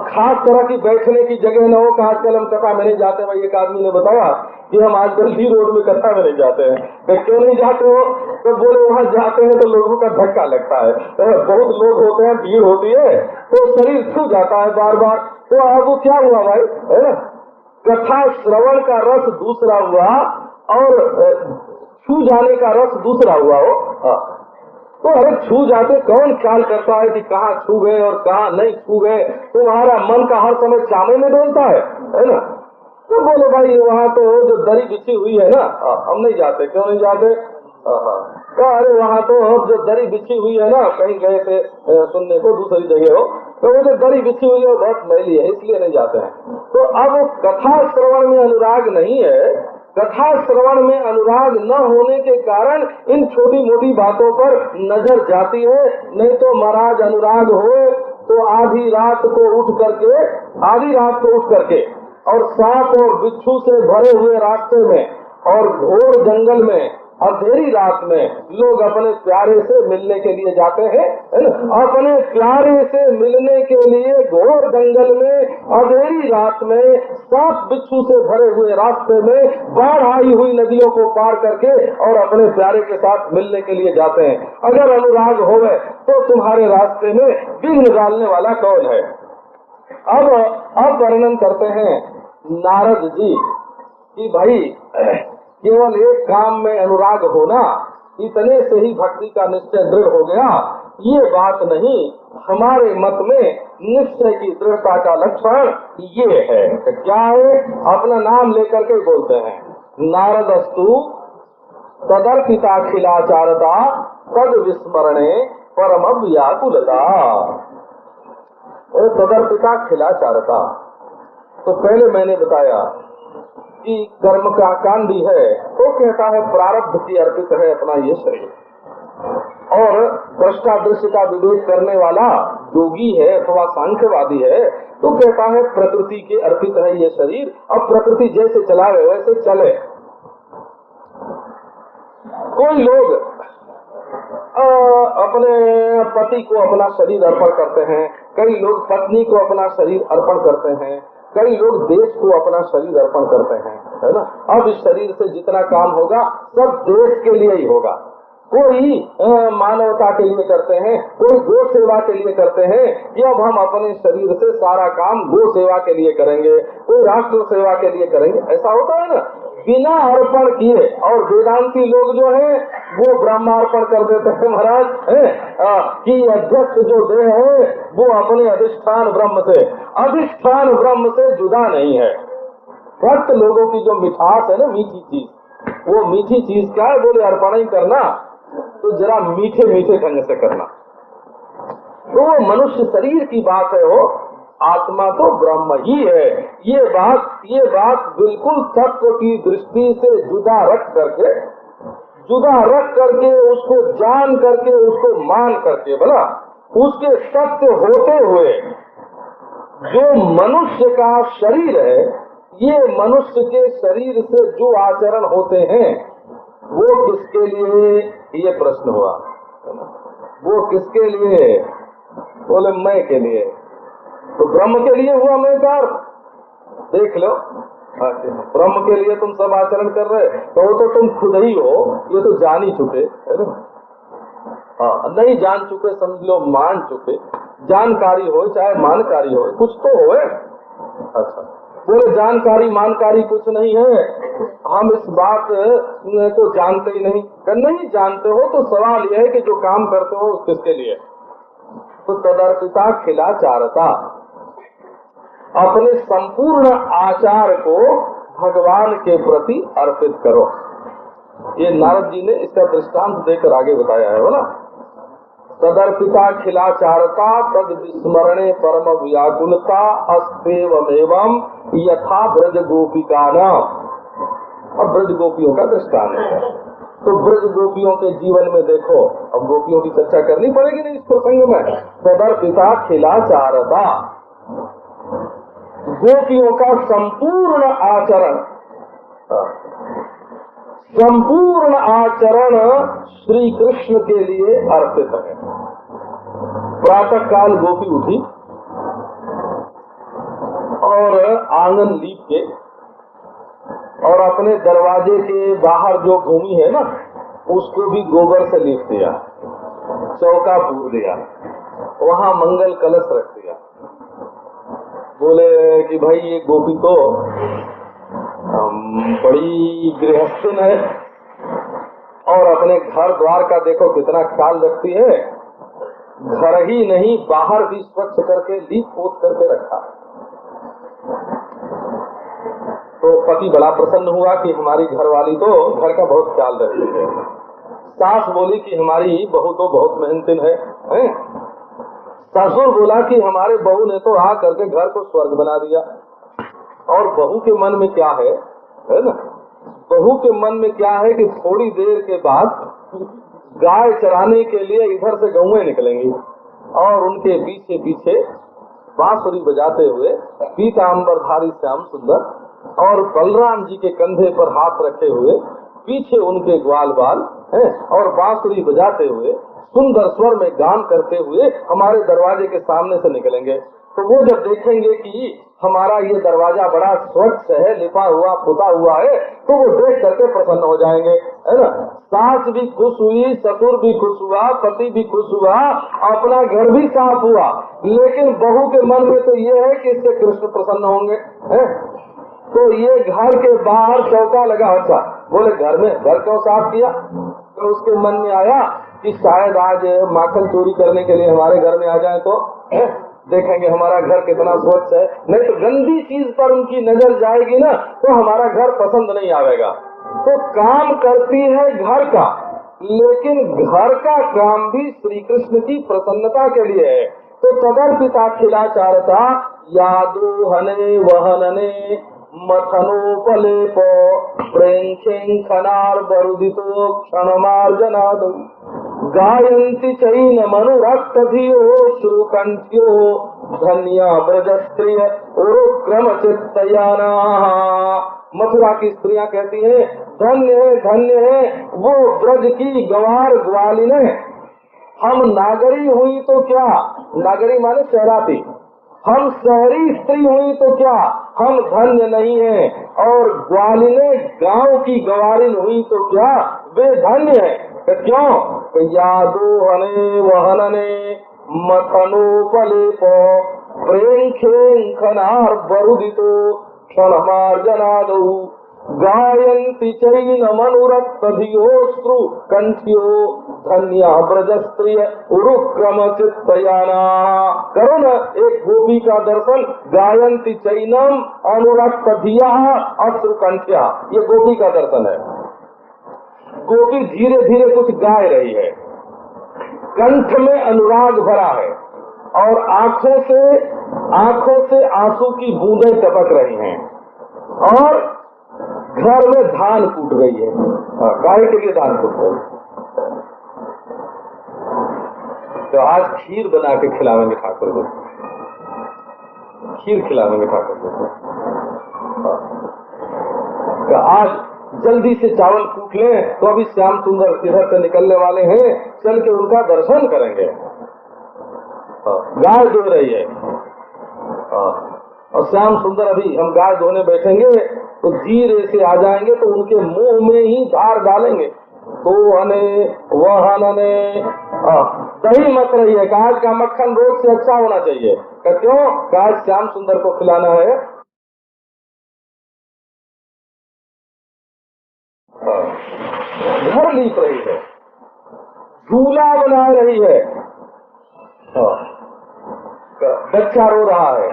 खास तरह की बैठने की जगह न हो। आजकल हम कथा में नहीं जाते। भाई एक आदमी ने बताया कि हम आजकल ही रोड में कथा में नहीं जाते हैं। तो क्यों नहीं जाते हो? तो बोले वहाँ जाते हैं तो लोगों का धक्का लगता है, बहुत लोग होते हैं, भीड़ होती है तो शरीर छू जाता है बार बार। तो अब क्या हुआ भाई, है ना, कथा श्रवण का रस दूसरा हुआ और छू जाने का रस दूसरा हुआ हो। तो अरे छू जाते कौन ख्याल करता है कि कहाँ छू गए और कहाँ नहीं छू गए? तुम्हारा मन का हर समय चामे में डोलता है ना। तो बोले भाई वहाँ तो जो दरी बिछी हुई है ना, हम नहीं जाते। क्यों नहीं जाते? अरे वहाँ तो जो दरी बिछी हुई है ना, कहीं गए थे सुनने को, दूसरी जगह हो, तो वो जो दरी बिछी हुई है बहुत मैली है, इसलिए नहीं जाते हैं। तो अब कथा श्रवण में अनुराग नहीं है। कथा श्रवण में अनुराग न होने के कारण इन छोटी मोटी बातों पर नजर जाती है। नहीं तो महाराज अनुराग हो तो आधी रात को उठ करके और सांप और बिच्छू से भरे हुए रास्ते में और घोर जंगल में अंधेरी रात में लोग अपने प्यारे से मिलने के लिए जाते हैं, है ना? अपने प्यारे से मिलने के लिए घोर जंगल में अंधेरी रात में सांप बिच्छू से भरे हुए रास्ते में बाढ़ आई हुई नदियों को पार करके और अपने प्यारे के साथ मिलने के लिए जाते हैं। अगर अनुराग होवे तो तुम्हारे रास्ते में विघ्न डालने वाला कौन है? अब वर्णन करते हैं नारद जी कि भाई केवल एक काम में अनुराग होना, इतने से ही भक्ति का निश्चय दृढ़ हो गया, ये बात नहीं। हमारे मत में निश्चय की दृढ़ता का लक्षण ये है। क्या है? अपना नाम लेकर के बोलते हैं, नारदस्तु तदर्पिताखिलाचारता तद विस्मरणे परम व्याकुलता। तदर्पिताखिलाचारता, तो पहले मैंने बताया कि कर्म का कांडी है, तो कहता है प्रारब्ध की अर्पित है अपना ये शरीर, और दृष्टा दृश्य का विवेक करने वाला योगी है अथवा सांख्यवादी है तो कहता है प्रकृति के अर्पित है ये शरीर, अब प्रकृति जैसे चलावे वैसे चले। कोई लोग अपने पति को अपना शरीर अर्पण करते हैं, कई लोग पत्नी को अपना शरीर अर्पण करते हैं, कई लोग देश को अपना शरीर अर्पण करते हैं, है ना? अब इस शरीर से जितना काम होगा सब देश के लिए ही होगा। कोई मानवता के लिए करते हैं, कोई गो सेवा के लिए करते हैं कि अब हम अपने शरीर से सारा काम गो सेवा के लिए करेंगे, कोई राष्ट्र सेवा के लिए करेंगे, ऐसा होता है ना, बिना अर्पण किए। और वेदांती लोग जो हैं वो ब्रह्मार्पण कर देते हैं महाराज, कि अध्यक्ष जो देह है वो अपने अधिष्ठान ब्रह्म से जुदा नहीं है। भक्त लोगों की जो मिठास है ना, मीठी चीज, वो मीठी चीज क्या है? बोले अर्पण ही करना तो जरा मीठे मीठे ढंग से करना। तो वो मनुष्य शरीर की बात है, वो आत्मा तो ब्रह्म ही है। ये बात बिल्कुल तत्व की दृष्टि से जुदा रख करके उसको जान करके उसको मान करके भला उसके सत्य होते हुए जो मनुष्य का शरीर है, ये मनुष्य के शरीर से जो आचरण होते हैं वो किसके लिए? ये प्रश्न हुआ। वो किसके लिए? बोले मैं के लिए। तो ब्रह्म के लिए हुआ मैं का अर्थ देख लो। ब्रह्म के लिए तुम सब आचरण कर रहे तो वो तो तुम खुद ही हो, ये तो जान ही चुके है ना? नहीं जान चुके समझ लो मान चुके। जानकारी हो चाहे मानकारी हो, कुछ तो हो। अच्छा, बोले जानकारी मानकारी कुछ नहीं है, हम इस बात को जानते ही नहीं। नहीं जानते हो तो सवाल यह है कि जो काम करते हो किसके लिए? तो तदर्पिता खिलाचारता, अपने संपूर्ण आचार को भगवान के प्रति अर्पित करो। ये नारद जी ने इसका दृष्टांत देकर आगे बताया है बोला, तदर्पिता खिलाचारता तद विस्मरणे परम व्याकुलता अस्तेवमेवं यथा ब्रज गोपिका नाम। अब ब्रज गोपियों का दृष्टांत है, तो ब्रज गोपियों के जीवन में देखो, अब गोपियों की चर्चा करनी पड़ेगी नहीं इस प्रसंग में। तदर्पिता खिलाचारता, गोपियों का संपूर्ण आचरण श्री कृष्ण के लिए अर्पित है। प्रातः काल गोपी उठी और आंगन लीप के और अपने दरवाजे के बाहर जो भूमि है ना उसको भी गोबर से लीप दिया, चौका पूर दिया, वहां मंगल कलश रख दिया। बोले कि भाई ये गोपी तो बड़ी गृहस्थन है और अपने घर द्वार का देखो कितना ख्याल रखती है, घर ही नहीं बाहर भी स्वच्छ करके लीप पोत करके रखा। तो पति बड़ा प्रसन्न हुआ कि हमारी घरवाली तो घर का बहुत ख्याल रखती है। सास बोली कि हमारी बहू तो बहुत मेहनतिन है, ससुर बोला कि हमारे बहू ने तो आ करके घर को स्वर्ग बना दिया। और बहू के मन में क्या है ना, बहू के मन में क्या है कि थोड़ी देर के बाद गाय चराने के लिए इधर से गौएं निकलेंगी और उनके पीछे पीछे बांसुरी बजाते हुए पीतांबरधारी श्याम सुंदर और बलराम जी के कंधे पर हाथ रखे हुए पीछे उनके ग्वाल बाल हैं और बांसुरी बजाते हुए सुंदर स्वर में गान करते हुए हमारे दरवाजे के सामने से निकलेंगे। तो वो जब देखेंगे कि हमारा ये दरवाजा बड़ा स्वच्छ है, लिपा हुआ पुता हुआ है, तो वो देख करके प्रसन्न हो जाएंगे, है ना। सास भी खुश हुई, ससुर भी खुश हुआ, पति भी खुश हुआ, अपना घर भी साफ हुआ, लेकिन बहू के मन में तो ये है कि इससे कृष्ण प्रसन्न होंगे, है? तो ये घर के बाहर चौका लगा। अच्छा, बोले घर क्यों साफ किया? तो उसके मन में आया कि शायद आज माखन चोरी करने के लिए हमारे घर में आ जाए तो देखेंगे हमारा घर कितना स्वच्छ है। नहीं तो गंदी चीज पर उनकी नजर जाएगी ना, तो हमारा घर पसंद नहीं आवेगा। तो काम करती है घर का, लेकिन घर का काम भी श्री कृष्ण की प्रसन्नता के लिए है। तो तदर्पिता खिलाचारता यादो हने वहनने मथनोपलेप प्रेंखेंखनार बरुदितो क्षणमार्जनाद गायन्ति चैन मनुरक्तधियो श्रुकंठ्यो धन्या ब्रजस्त्रिय उरुक्रम चित्तयाना। मथुरा की स्त्रियां कहती हैं, धन्य है वो ब्रज की गंवार ग्वालिने। हम नागरी हुई तो क्या, नागरी माने शहराती, हम शहरी स्त्री हुई तो क्या, हम धन्य नहीं हैं। और ग्वालिने गांव की गवारिन हुई तो क्या, वे धन्य है। क्यों? यादो हने वहनने मथनोपलेप प्रेंखेंखनार बरुदितो क्षणमार्जनादौ गायन्ति चैन मनुरक्तधियोऽश्रु कंठ्यो धन्या ब्रजस्त्रिय उरुक्रम चित्तयाना। करो न एक गोपी का दर्शन। गायन्ति चैनम अनुरक्तधिया अश्रु कंठ्या, ये गोपी का दर्शन है। गोपी धीरे धीरे कुछ गाय रही है, कंठ में अनुराग भरा है और आंखों से आंसू की बूंदें टपक रही हैं और घर में धान कूट रही है। गाय के लिए धान कूट रही है। तो आज खीर बना के खिलावेंगे ठाकुर को, खीर खिलावेंगे ठाकुर को। तो आज जल्दी से चावल कूट लें, तो अभी श्याम सुंदर इधर से निकलने वाले हैं, चल के उनका दर्शन करेंगे। गाय धो रही है और श्याम सुंदर अभी हम गाय धोने बैठेंगे तो धीरे से आ जाएंगे, तो उनके मुंह में ही धार डालेंगे। तो हने वहनने दही मत रही है, आज का मक्खन रोज से अच्छा होना चाहिए। क्यों? आज श्याम सुंदर को खिलाना है। घर लीप रही है, झूला बना रही है, बच्चा रो रहा है।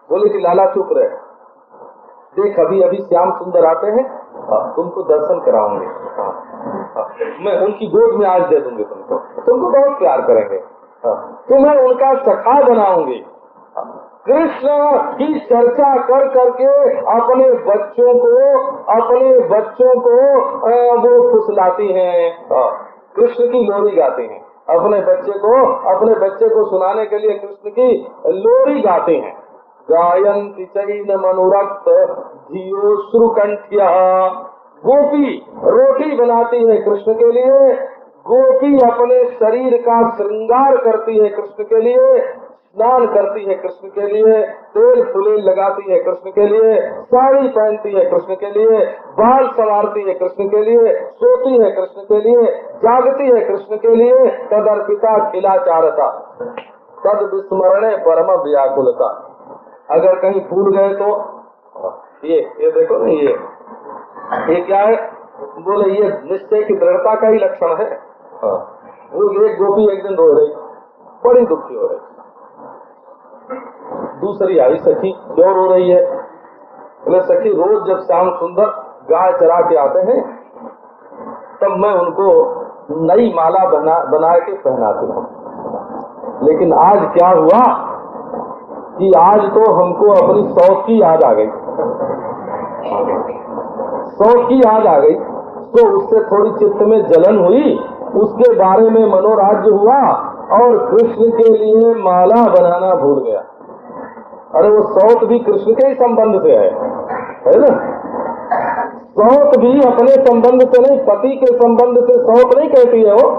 बोले कि लाला चुप रहे, देख अभी अभी श्याम सुंदर आते हैं, तुमको दर्शन कराऊंगे, मैं उनकी गोद में आज दे दूंगी तुमको बहुत प्यार करेंगे, तुम्हें उनका सखा बनाऊंगी। कृष्ण की चर्चा कर करके अपने बच्चों को वो फुसलाती हैं, कृष्ण की लोरी गाती हैं। अपने बच्चे को सुनाने के लिए कृष्ण की लोरी गाते हैं। गायन्ति चैन मनुरक्त धियो श्रुकंठ्या। गोपी रोटी बनाती है कृष्ण के लिए, गोपी अपने शरीर का श्रृंगार करती है कृष्ण के लिए, स्नान करती है कृष्ण के लिए, तेल फुलेल लगाती है कृष्ण के लिए, साड़ी पहनती है कृष्ण के लिए, बाल संवारती है कृष्ण के लिए, सोती है कृष्ण के लिए, जागती है कृष्ण के लिए। तदर्पिता खिलाचारता तद विस्मरणे परम व्याकुलता। अगर कहीं भूल गए तो ये देखो ना, ये क्या है? बोले ये निश्चय की दृढ़ता का ही लक्षण है। वो एक गोपी एक दिन रो रही, बड़ी दुखी हो रही। दूसरी आई, सखी क्यों रो रही है? बोले सखी रोज जब श्याम सुंदर गाय चरा के आते हैं तब मैं उनको नई माला बना के पहनाती हूँ, लेकिन आज क्या हुआ कि आज तो हमको अपनी शौक की याद आ गई, तो उससे थोड़ी चित्त में जलन हुई, उसके बारे में मनोराज्य हुआ और कृष्ण के लिए माला बनाना भूल गया। अरे वो शौक भी कृष्ण के ही संबंध से है ना? सौत भी अपने संबंध से नहीं, पति के संबंध से सौत नहीं कहती है वो।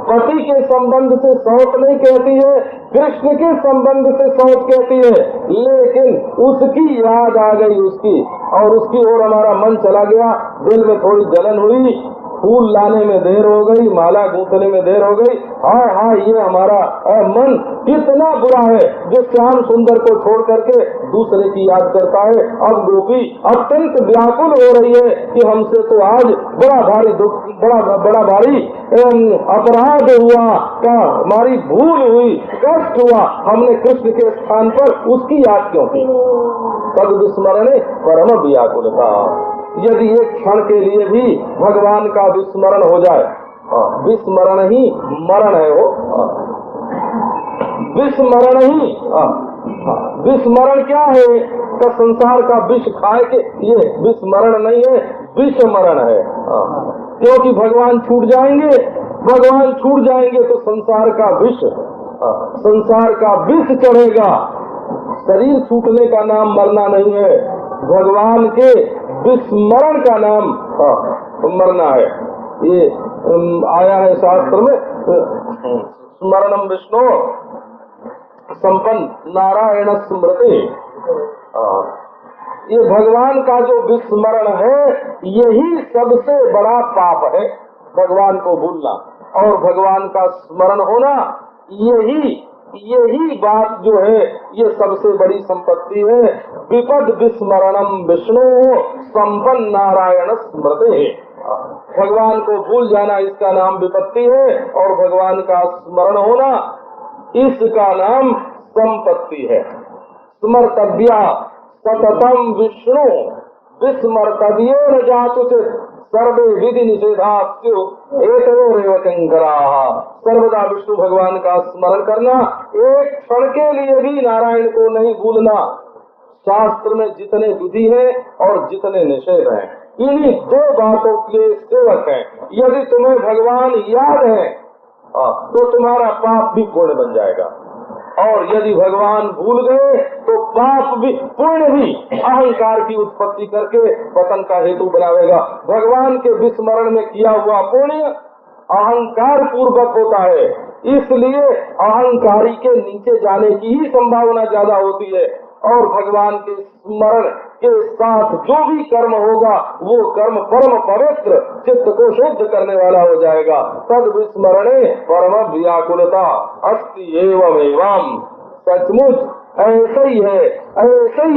पति के संबंध से सौत नहीं कहती है, कृष्ण के संबंध से सौत कहती है। लेकिन उसकी याद आ गई उसकी, और उसकी ओर हमारा मन चला गया, दिल में थोड़ी जलन हुई, फूल लाने में देर हो गई, माला गूंथने में देर हो गई। हाँ हाँ, ये हमारा मन कितना बुरा है जो श्याम सुंदर को छोड़ करके दूसरे की याद करता है। अब गोपी अत्यंत व्याकुल हो रही है कि हमसे तो आज बड़ा भारी दुख, बड़ा भारी अपराध हुआ, का हमारी भूल हुई, कष्ट हुआ, हमने कृष्ण के स्थान पर उसकी याद क्यों की। तद विस्मरणे परम व्याकुलता। यदि एक क्षण के लिए भी भगवान का विस्मरण हो जाए, विस्मरण ही मरण है वो, विस्मरण ही, विस्मरण क्या है का संसार का विष खाए के, ये विस्मरण नहीं है, विस्मरण है। क्योंकि भगवान छूट जाएंगे, भगवान छूट जाएंगे तो संसार का विष, संसार का विष चढ़ेगा। शरीर छूटने का नाम मरना नहीं है, भगवान के विस्मरण का नाम मरना है। ये आया है शास्त्र में, स्मरणम विष्णु संपन्न नारायण स्मृति। ये भगवान का जो विस्मरण है, यही सबसे बड़ा पाप है, भगवान को भूलना और भगवान का स्मरण होना, यही बात जो है ये सबसे बड़ी संपत्ति है। विपद विस्मरणम विष्णु संपन्न नारायण स्मृति। भगवान को भूल जाना इसका नाम विपत्ति है, और भगवान का स्मरण होना इसका नाम संपत्ति है। स्मर्तव्या सततम विष्णु विस्मर्तव्यो न जातुचित सर्वे विधि निषेधास्यु एतयोरेव किंकराः। सर्वदा विष्णु भगवान का स्मरण करना, एक क्षण के लिए भी नारायण को नहीं भूलना। शास्त्र में जितने विधि है और जितने निषेध हैं, इन्हीं दो बातों के सेवक हैं। यदि तुम्हें भगवान याद है तो तुम्हारा पाप भी पुण्य बन जाएगा, और यदि भगवान भूल गए तो पाप भी पुण्य भी अहंकार की उत्पत्ति करके पतन का हेतु बनावेगा। भगवान के विस्मरण में किया हुआ पुण्य अहंकार पूर्वक होता है, इसलिए अहंकारी के नीचे जाने की ही संभावना ज्यादा होती है। और भगवान के स्मरण के साथ जो भी कर्म होगा वो कर्म परम पवित्र, चित्त को शुद्ध करने वाला हो जाएगा। तद विस्मरणे परम व्याकुलता अस्ति एवं एवं। सचमुच ऐसा ही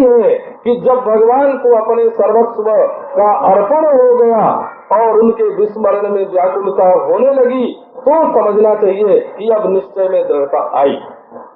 है कि जब भगवान को अपने सर्वस्व का अर्पण हो गया और उनके विस्मरण में व्याकुलता होने लगी, तो समझना चाहिए कि अब निश्चय में दृढ़ता आई।